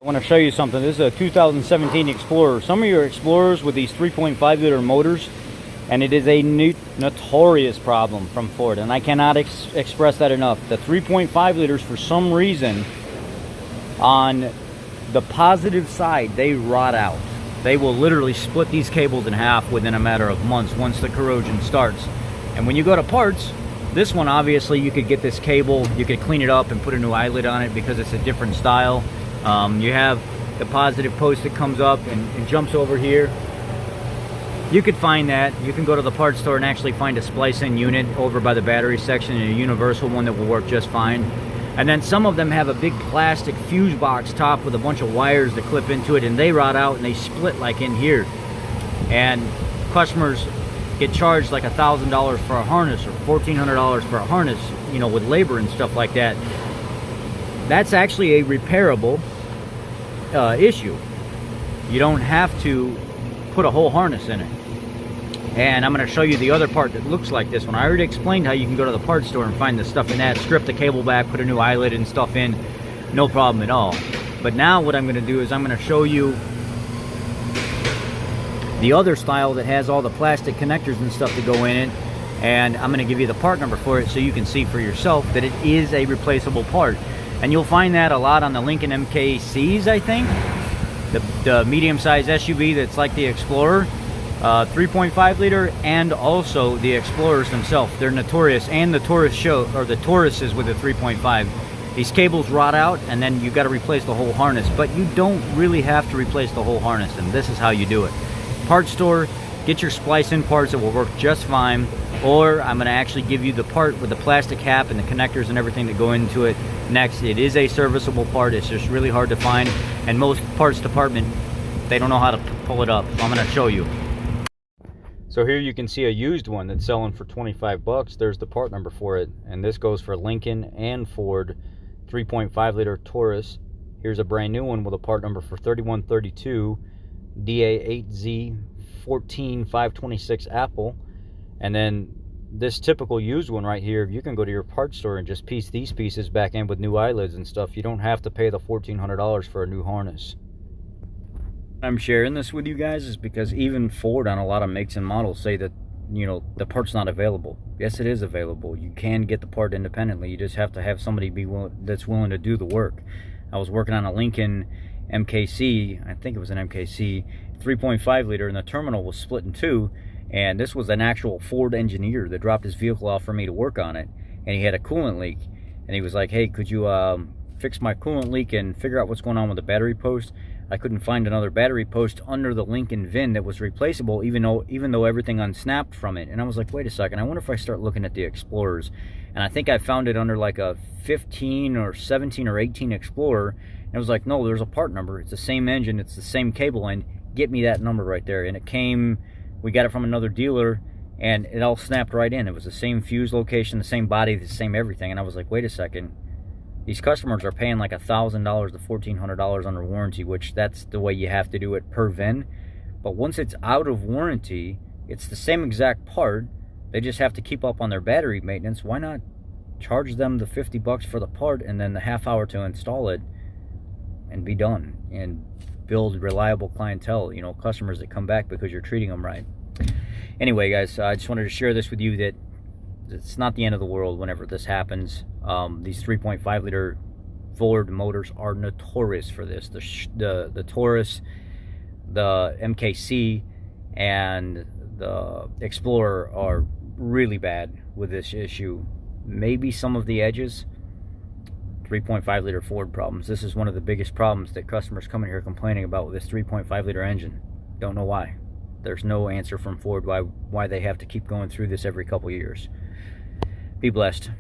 I want to show you something. This is a 2017 Explorer. Some of your Explorers with these 3.5 liter motors, and it is a notorious problem from Ford, and I cannot express that enough. The 3.5 liters, for some reason, on the positive side, they rot out. They will literally split these cables in half within a matter of months once the corrosion starts. And when you go to parts, this one, obviously, you could get this cable, you could clean it up and put a new eyelet on it because it's a different style. You have the positive post that comes up and jumps over here. You could find that. You can go to the parts store and actually find a splice-in unit over by the battery section, and a universal one that will work just fine. And then some of them have a big plastic fuse box top with a bunch of wires that clip into it, and they rot out and they split like in here. And customers get charged like $1,000 for a harness or $1,400 for a harness, you know, with labor and stuff like that. That's actually a repairable issue. You don't have to put a whole harness in it. And I'm going to show you the other part that looks like this one. I already explained how you can go to the parts store and find the stuff in that, strip the cable back, put a new eyelet and stuff in, no problem at all. But now what I'm going to do is I'm going to show you the other style that has all the plastic connectors and stuff that go in it, and I'm going to give you the part number for it so you can see for yourself that it is a replaceable part. And you'll find that a lot on the Lincoln MKCs, I think. The medium-sized SUV that's like the Explorer, 3.5 liter, and also the Explorers themselves. They're Notorious, and the Taurus the Tauruses with the 3.5. These cables rot out, and then you got to replace the whole harness. But you don't really have to replace the whole harness, and this is how you do it. Parts store, get your splice-in parts that will work just fine, or I'm going to actually give you the part with the plastic cap and the connectors and everything that go into it next. It is a serviceable part. It's just really hard to find, and most parts department, they don't know how to pull it up. So I'm going to show you. So here you can see a used one that's selling for 25 bucks. There's the part number for it, and this goes for Lincoln and Ford 3.5 liter Taurus. Here's a brand new one with a part number for 3132 DA8Z 14526 Apple. And then this typical used one right here, you can go to your parts store and just piece these pieces back in with new eyelids and stuff. You don't have to pay the $1,400 for a new harness. I'm sharing this with you guys is because even Ford on a lot of makes and models say that, you know, the part's not available. Yes, it is available. You can get the part independently. You just have to have somebody that's willing to do the work. I was working on a Lincoln MKC, I think it was an MKC 3.5 liter, and the terminal was split in two, and this was an actual Ford engineer that dropped his vehicle off for me to work on it, and he had a coolant leak, and he was like, hey, could you fix my coolant leak and figure out what's going on with the battery post? I couldn't find another battery post under the Lincoln VIN that was replaceable, even though everything unsnapped from it. And I was like, wait a second, I wonder if I start looking at the Explorers. And I think I found it under like a 15 or 17 or 18 Explorer. And it was like, no, there's a part number. It's the same engine. It's the same cable end. Get me that number right there. And it came, we got it from another dealer, and it all snapped right in. It was the same fuse location, the same body, the same everything. And I was like, wait a second. These customers are paying like $1,000 to $1,400 under warranty, which that's the way you have to do it per VIN. But once it's out of warranty, it's the same exact part. They just have to keep up on their battery maintenance. Why not charge them the 50 bucks for the part and then the half hour to install it and be done and build reliable clientele, you know, customers that come back because you're treating them right. Anyway, guys, I just wanted to share this with you that it's not the end of the world whenever this happens. These 3.5 liter Ford motors are notorious for this. The Taurus, the MKC, and the Explorer are really bad with this issue. Maybe some of the edges, 3.5 liter Ford problems. This is one of the biggest problems that customers come in here complaining about with this 3.5 liter engine. Don't know why. There's no answer from Ford why they have to keep going through this every couple years. Be blessed.